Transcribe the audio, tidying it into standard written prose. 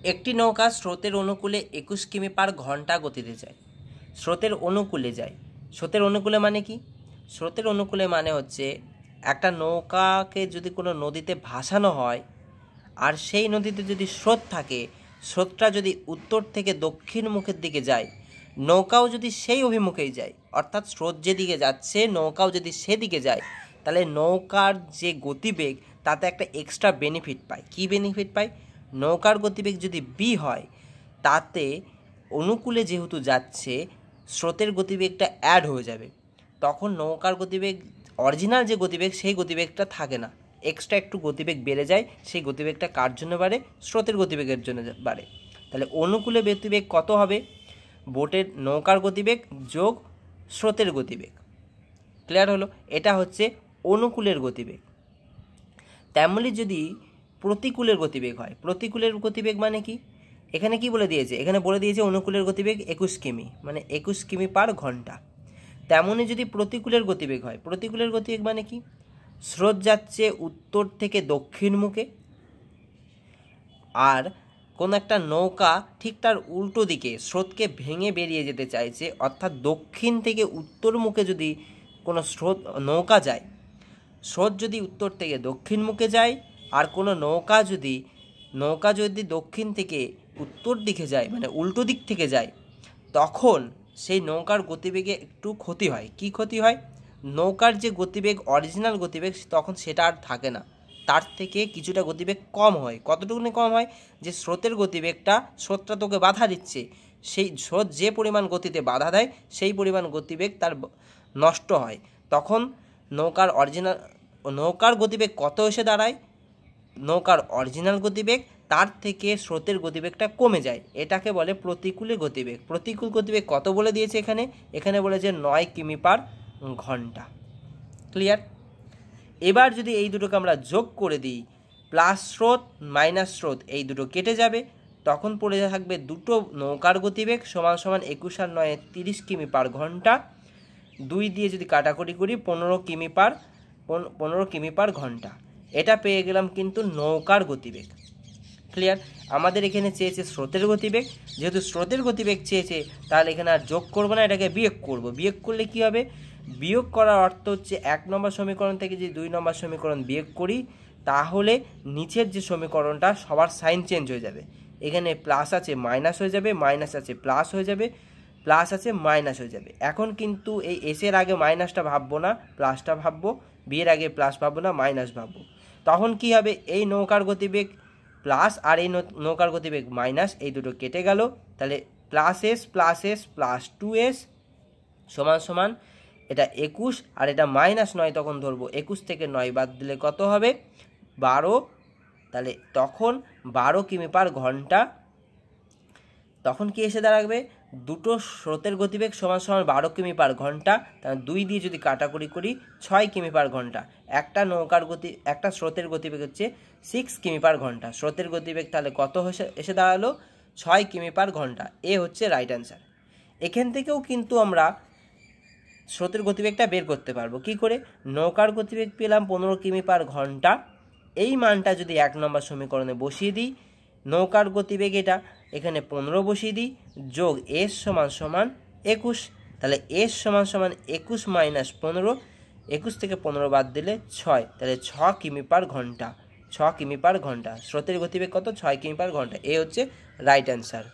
একটি নৌকা স্রোতের অনুকূলে 21 কিমি পার ঘন্টা গতিতে যায়। স্রোতের অনুকূলে যায়। স্রোতের অনুকূলে মানে কি? স্রোতের অনুকূলে মানে হচ্ছে একটা নৌকাকে যদি কোনো নদীতে ভাসানো হয় আর সেই নদীতে যদি স্রোত থাকে, স্রোতটা যদি উত্তর থেকে দক্ষিণ মুখের দিকে যায়, নৌকাও যদি সেই অভিমুখেই যায়, অর্থাৎ স্রোত যেদিকে যাচ্ছে নৌকাও যদি সেদিকে যায়, তাহলে নৌকার যে গতিবেগ তাতে একটা এক্সট্রা বেনিফিট পায়। কি বেনিফিট পায়? নৌকার গতিবেগ যদি বি হয়, তাতে অনুকূলে যেহেতু যাচ্ছে স্রোতের গতিবেগটা অ্যাড হয়ে যাবে। তখন নৌকার গতিবেগ, অরিজিনাল যে গতিবেগ সেই গতিবেগটা থাকে না, এক্সট্রা একটু গতিবেগ বেড়ে যায়। সেই গতিবেগটা কার জন্য বাড়ে? স্রোতের গতিবেগের জন্য বাড়ে। তাহলে অনুকূলে গতিবেগ কত হবে? বোটের নৌকার গতিবেগ যোগ স্রোতের গতিবেগ। ক্লিয়ার হলো? এটা হচ্ছে অনুকূলের গতিবেগ। তেমনি যদি প্রতিকূলের গতিবেগ হয়, প্রতিকূলের গতিবেগ মানে কি? এখানে কি বলে দিয়েছে? এখানে বলে দিয়েছে অনুকূলের গতিবেগ 21 কিমি, মানে 21 কিমি পার ঘন্টা। তেমনই যদি প্রতিকূলের গতিবেগ হয়, প্রতিকূলের গতিবেগ মানে কি? স্রোত যাচ্ছে উত্তর থেকে দক্ষিণ মুখে, আর কোনো একটা নৌকা ঠিক তার উল্টো দিকে স্রোতকে ভেঙে বেরিয়ে যেতে চাইছে, অর্থাৎ দক্ষিণ থেকে উত্তর মুখে যদি কোনো নৌকা যায়, স্রোত যদি উত্তর থেকে দক্ষিণ মুখে যায়, আর কোনো নৌকা যদি দক্ষিণ থেকে উত্তর দিকে যায়, মানে উল্টো দিক থেকে যায়, তখন সেই নৌকার গতিবেগে একটু ক্ষতি হয়। কি ক্ষতি হয়? নৌকার যে গতিবেগ, অরিজিনাল গতিবেগ, তখন সেটা আর থাকে না, তার থেকে কিছুটা গতিবেগ কম হয়। কতটুকুনি কম হয়? যে স্রোতটা তোকে বাধা দিচ্ছে, সেই স্রোত যে পরিমাণ গতিতে বাধা দেয় সেই পরিমাণ গতিবেগ তার নষ্ট হয়। তখন নৌকার গতিবেগ কত এসে দাঁড়ায়? নৌকার অরিজিনাল গতিবেগ তার থেকে স্রোতের গতিবেগটা কমে যায়। এটাকে বলে প্রতিকূলে গতিবেগ। প্রতিকূল গতিবেগ কত বলে দিয়েছে এখানে বলেছে 9 কিমি পার ঘন্টা। ক্লিয়ার? এবার যদি এই দুটোকে আমরা যোগ করে দিই, প্লাস স্রোত মাইনাস স্রোত এই দুটো কেটে যাবে, তখন পড়ে থাকবে দুটো নৌকার গতিবেগ সমান সমান 21 আর 9 30 কিমি পার ঘন্টা। 2 দিয়ে যদি কাটাকুটি করি 15 কিমি পার ঘন্টা। এটা পেয়ে গেলাম কিন্তু নৌকার গতিবেগ। ক্লিয়ার? আমাদের এখানে চেয়েছে স্রোতের গতিবেগ, যেহেতু স্রোতের গতিবেগ চেয়েছে তাহলে এখানে আর যোগ করবো না, এটাকে বিয়োগ করব। বিয়োগ করলে কি হবে? বিয়োগ করার অর্থ হচ্ছে 1 নম্বর সমীকরণ থেকে যদি 2 নম্বর সমীকরণ বিয়োগ করি, তাহলে নিচের যে সমীকরণটা সবার সাইন চেঞ্জ হয়ে যাবে। এখানে প্লাস আছে মাইনাস হয়ে যাবে, মাইনাস আছে প্লাস হয়ে যাবে, প্লাস আছে মাইনাস হয়ে যাবে। এখন কিন্তু এই এসের আগে মাইনাসটা ভাববো না, প্লাসটা ভাববো, বিয়ের আগে প্লাস ভাববো না, মাইনাস ভাববো। তখন কি হবে? এই নৌকার গতিবেগ প্লাস আর এই নৌকার গতিবেগ মাইনাস, এই দুটো কেটে গেল। তাহলে প্লাস এস প্লাস 2s সমান সমান এটা 21 আর এটা মাইনাস 9, তখন ধরবো 21 থেকে 9 বাদ দিলে কত হবে? 12। তাহলে তখন 12 কিমি পার ঘন্টা। তখন কি এসে দাঁড়াবে? দুটো স্রোতের গতিবেগ সমান সমান 12 কিমি পার ঘন্টা। তাহলে 2 দিয়ে যদি কাটাকুটি করি 6 কিমি পার ঘন্টা। একটা স্রোতের গতিবেগ হচ্ছে 6 কিমি পার ঘন্টা। স্রোতের গতিবেগ তাহলে কত এসে দাঁড়ালো? 6 কিমি পার ঘন্টা। এ হচ্ছে রাইট অ্যান্সার। এখান থেকেও কিন্তু আমরা স্রোতের গতিবেগটা বের করতে পারবো। কি করে? নৌকার গতিবেগ পেলাম 15 কিমি পার ঘন্টা। এই মানটা যদি 1 নম্বর সমীকরণে বসিয়ে দিই, নৌকার গতিবেগ এটা, এখানে 15 বসিয়ে দিই, যোগ এস সমান সমান 21। তাহলে এস সমান সমান 21 মাইনাস 15, 21 থেকে 15 বাদ দিলে 6, তাহলে 6 কিমি পার ঘন্টা। 6 কিমি পার ঘন্টা। স্রোতের গতিবেগ কত? 6 কিমি পার ঘন্টা। এ হচ্ছে রাইট অ্যান্সার।